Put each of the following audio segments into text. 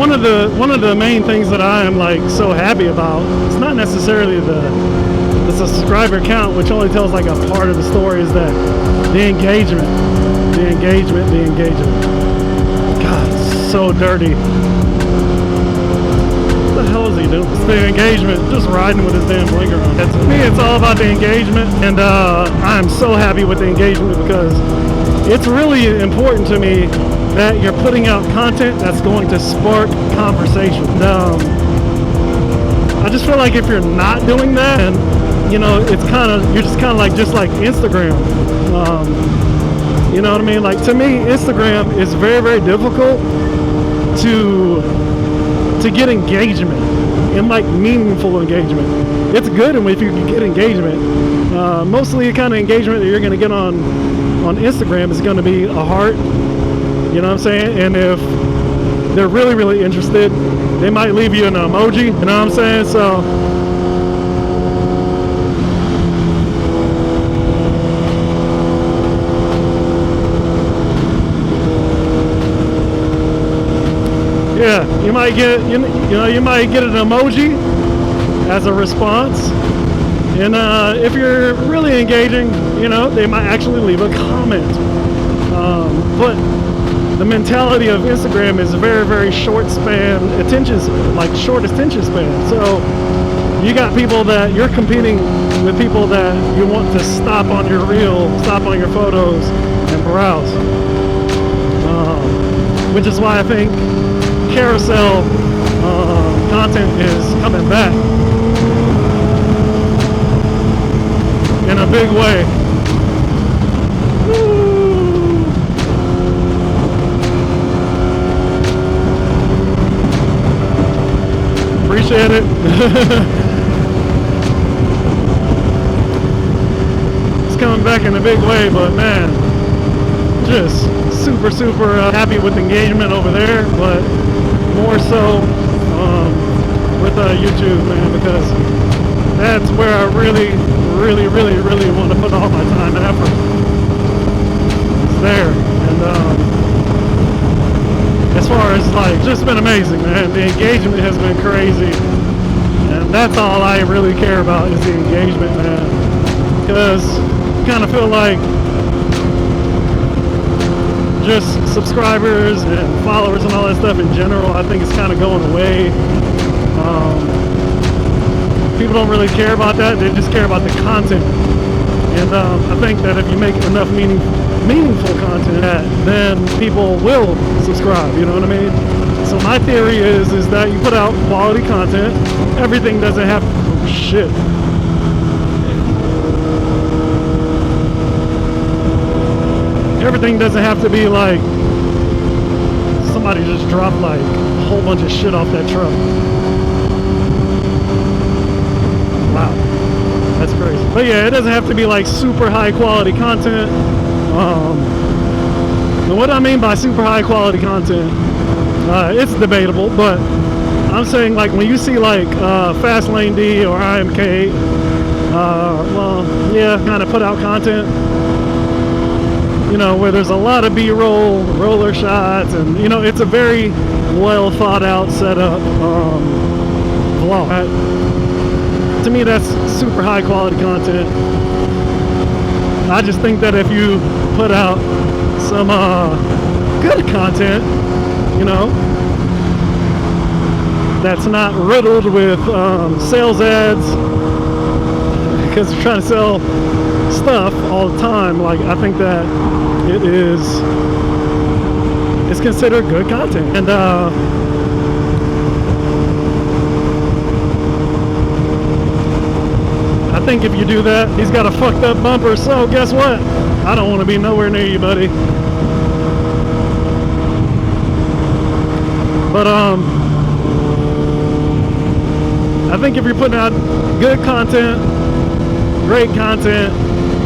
one of the main things that I am like so happy about, it's not necessarily the subscriber count, which only tells like a part of the story, is that the engagement. God, it's so dirty. What the hell is he doing? It's the engagement, just riding with his damn blinker on. To me, it's all about the engagement, and I'm so happy with the engagement because it's really important to me that you're putting out content that's going to spark conversation. I just feel like if you're not doing that, and you know, it's you're just kind of like Instagram. You know what I mean? Like, to me, Instagram is very, very difficult to get engagement, and like meaningful engagement. It's good if you can get engagement. Mostly the kind of engagement that you're going to get on Instagram is going to be a heart. You know what I'm saying? And if they're really, really interested, they might leave you an emoji. You know what I'm saying? So yeah, you might get an emoji as a response, and if you're really engaging, you know, they might actually leave a comment. But the mentality of Instagram is a very, very short span attention, short attention span. So you got people that you're competing with, people that you want to stop on your reel, stop on your photos, and browse. Which is why I think carousel content is coming back in a big way. Woo. Appreciate it. It's coming back in a big way, but man, just super happy with engagement over there, but more so with YouTube, man, because that's where I really want to put all my time and effort. It's there. And as far as like, just been amazing, man. The engagement has been crazy, and that's all I really care about is the engagement, man, because I kind of feel like just subscribers and followers and all that stuff in general, I think it's kind of going away. People don't really care about that. They just care about the content. And I think that if you make enough meaningful content, then people will subscribe. You know what I mean? So my theory is that you put out quality content. Everything doesn't have oh shit. Everything doesn't have to be like somebody just dropped like a whole bunch of shit off that truck. Wow, that's crazy. But yeah, it doesn't have to be like super high quality content. And what I mean by super high quality content, it's debatable, but I'm saying like when you see like Fast Lane D or IMK, well, yeah, kind of put out content, you know, where there's a lot of B-roll, roller shots, and you know, it's a very well thought out setup vlog. To me, that's super high quality content. I just think that if you put out some good content, you know, that's not riddled with sales ads, because you're trying to sell stuff all the time, like I think that it's considered good content. And I think if you do that, he's got a fucked up bumper, so guess what? I don't want to be nowhere near you, buddy. But I think if you're putting out good content, great content,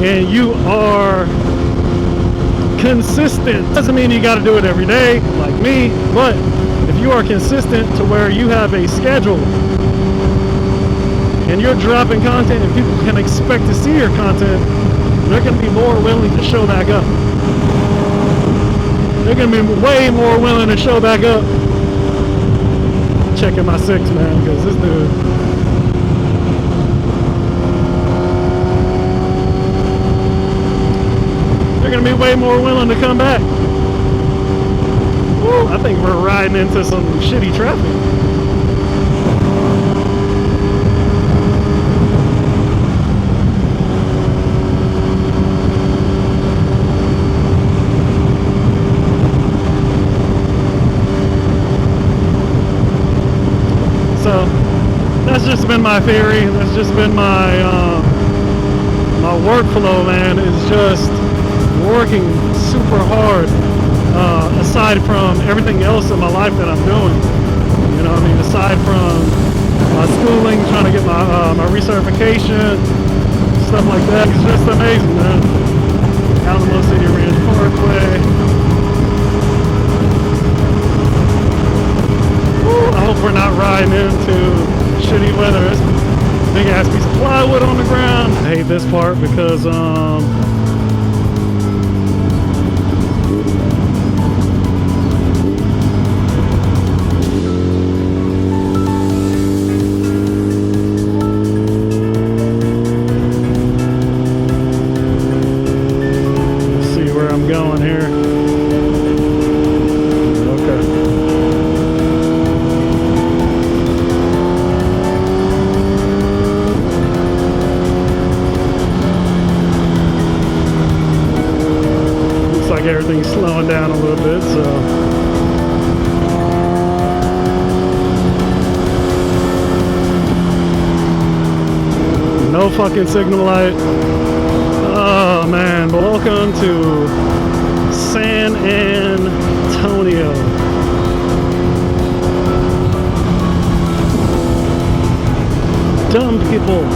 and you are consistent, doesn't mean you got to do it every day like me, but if you are consistent to where you have a schedule and you're dropping content and people can expect to see your content, they're going to be more willing to show back up. They're going to be way more willing to show back up checking my 6, man, because this dude. They're gonna be way more willing to come back. Woo, I think we're riding into some shitty traffic. So that's just been my theory. That's just been my my workflow, man. Is just working super hard. Aside from everything else in my life that I'm doing, you know what I mean? Aside from my schooling, trying to get my my recertification, stuff like that. It's just amazing, man. Alamo City Ranch Parkway. I hope we're not riding into shitty weather. It's a big ass piece of plywood on the ground. I hate this part because let's see where I'm going here. Everything's slowing down a little bit, so no fucking signal light. Oh man, welcome to San Antonio. Dumb people.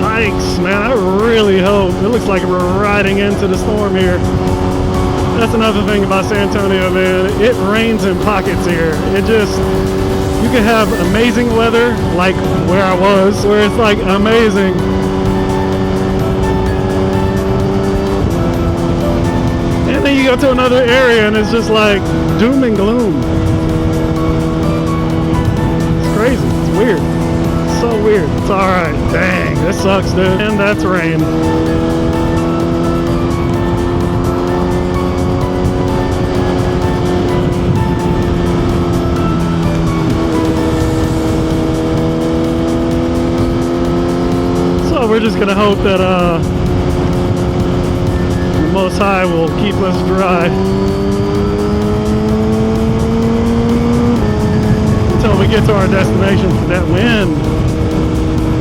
Yikes, man, I really hope. It looks like we're riding into the storm here. That's another thing about San Antonio, man. It rains in pockets here. It just, you can have amazing weather, like where I was, where it's like amazing. And then you go to another area and it's just like doom and gloom. It's crazy, it's weird. So weird. It's alright. Dang, this sucks, dude. And that's rain. So we're just gonna hope that the Most High will keep us dry until we get to our destination. That wind,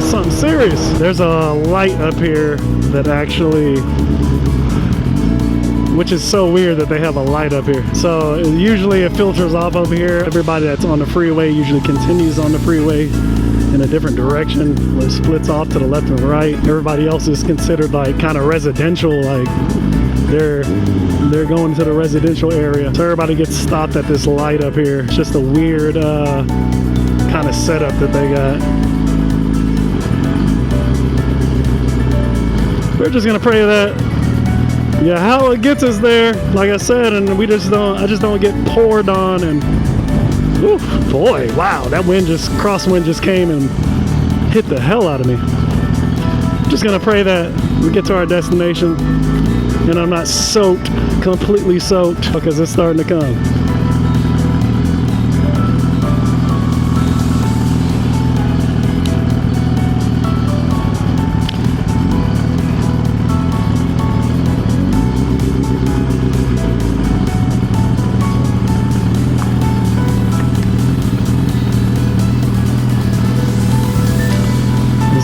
something serious. There's a light up here that actually, which is so weird that they have a light up here. So usually it filters off over here. Everybody that's on the freeway usually continues on the freeway in a different direction, where it splits off to the left and right. Everybody else is considered like kind of residential, like they're going to the residential area. So everybody gets stopped at this light up here. It's just a weird kind of setup that they got. We're just gonna pray that, yeah, how it gets us there, like I said, and I just don't get poured on. And oof, boy, wow, that crosswind just came and hit the hell out of me. Just gonna pray that we get to our destination and I'm not soaked, completely soaked, because it's starting to come.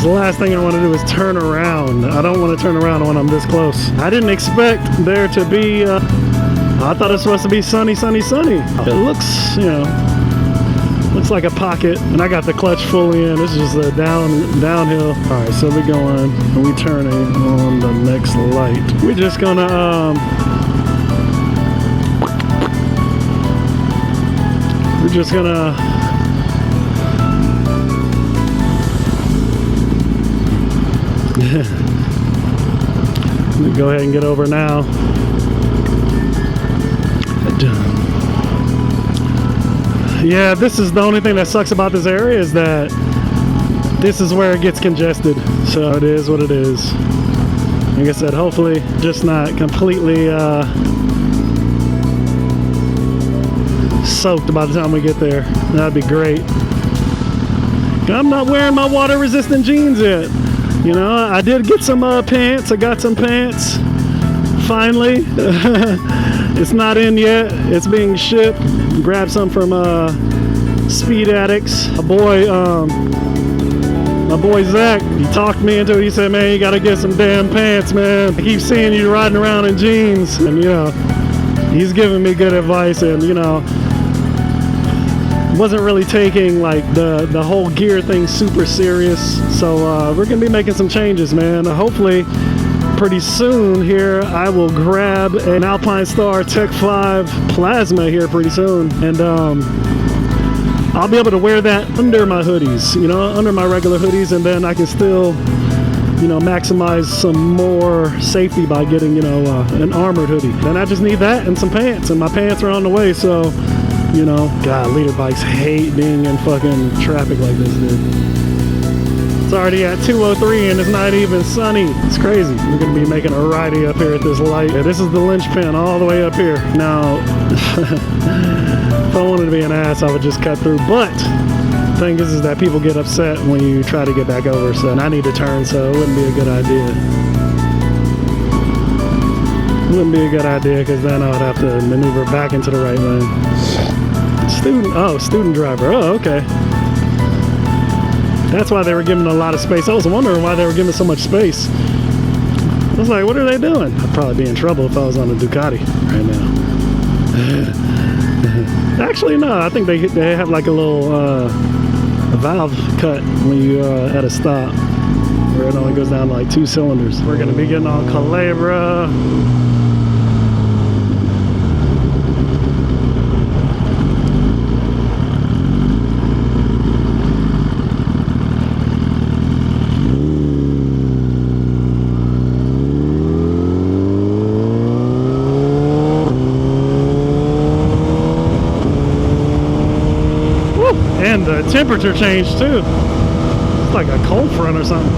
The last thing I want to do is turn around. I don't want to turn around when I'm this close. I didn't expect there to be, I thought it was supposed to be sunny, sunny, sunny. It looks, you know, looks like a pocket, and I got the clutch fully in. This is a downhill. All right, so we're going, and we're turning on the next light. We're just gonna, we're just gonna, go ahead and get over now. Yeah, this is the only thing that sucks about this area, is that this is where it gets congested. So it is what it is. Like I said, hopefully just not completely soaked by the time we get there. That'd be great. I'm not wearing my water resistant jeans yet. You know, I did get some pants. I got some pants finally. It's not in yet. It's being shipped. Grabbed some from Speed Addicts. My boy Zach, he talked me into it. He said, man, you gotta get some damn pants, man. I keep seeing you riding around in jeans. And you know, he's giving me good advice, and you know, wasn't really taking like the whole gear thing super serious. So we're gonna be making some changes, man. Hopefully pretty soon here I will grab an Alpinestars Tech 5 Plasma here pretty soon, and I'll be able to wear that under my hoodies, you know, under my regular hoodies, and then I can still, you know, maximize some more safety by getting, you know, an armored hoodie. Then I just need that and some pants, and my pants are on the way. So, you know, God, leader bikes hate being in fucking traffic like this, dude. It's already at 2:03 and it's not even sunny. It's crazy. We're gonna be making a ridey up here at this light. Yeah, this is the linchpin all the way up here. Now, if I wanted to be an ass, I would just cut through. But the thing is that people get upset when you try to get back over. So, and I need to turn, so it wouldn't be a good idea. It wouldn't be a good idea, because then I would have to maneuver back into the right lane. Student driver. Oh, okay. That's why they were giving a lot of space. I was wondering why they were giving so much space. I was like, what are they doing? I'd probably be in trouble if I was on a Ducati right now. Actually, no. I think they have like a little valve cut when you at a stop, where it only goes down like 2 cylinders. We're going to be getting on Calabria. And the temperature changed too. It's like a cold front or something.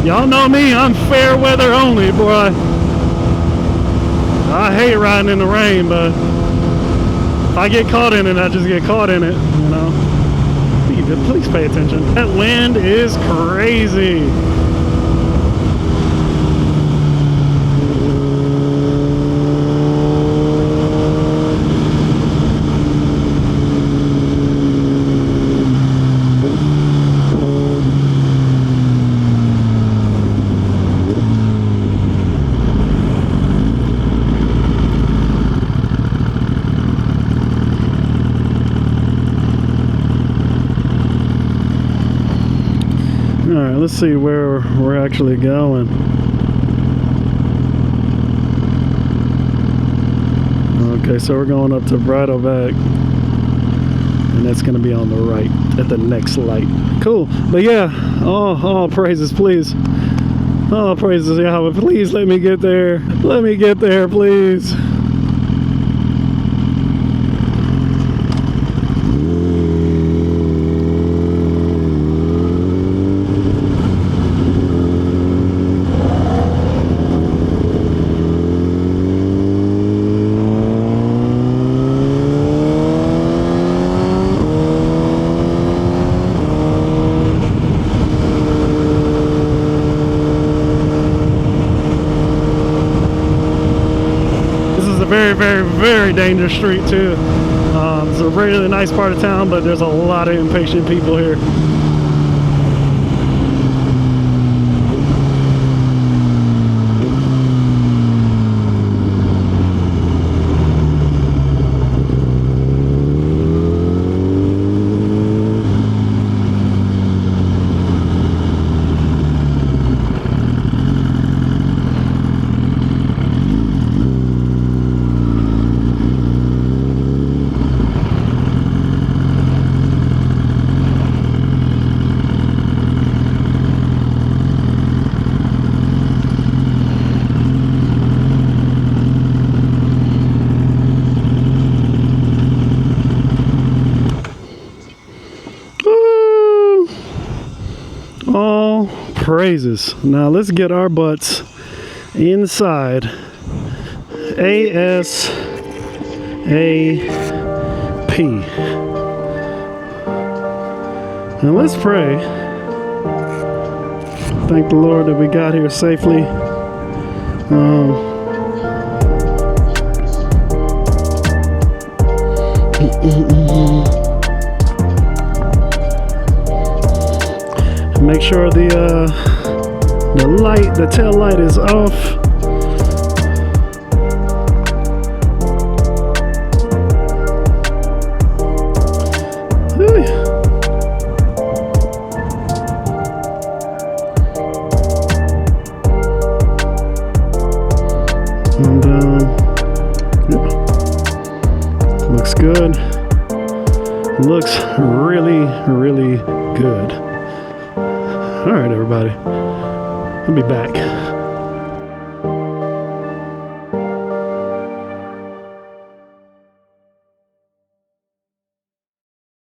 Y'all know me, I'm fair weather only, boy. I hate riding in the rain, but if I get caught in it, I just get caught in it, you know. Please pay attention. That wind is crazy. Alright, let's see where we're actually going. Okay, so we're going up to Bridleback, and that's going to be on the right at the next light. Cool. But yeah, all praises, please. All praises, Yahweh. Please let me get there. Let me get there, please. Very dangerous street too. It's a really nice part of town, but there's a lot of impatient people here. praises. Now let's get our butts inside ASAP. And let's pray. Thank the Lord that we got here safely. Make sure the light, the tail light is off. And yeah. Looks good. Looks really, really good. All right, everybody. I'll be back.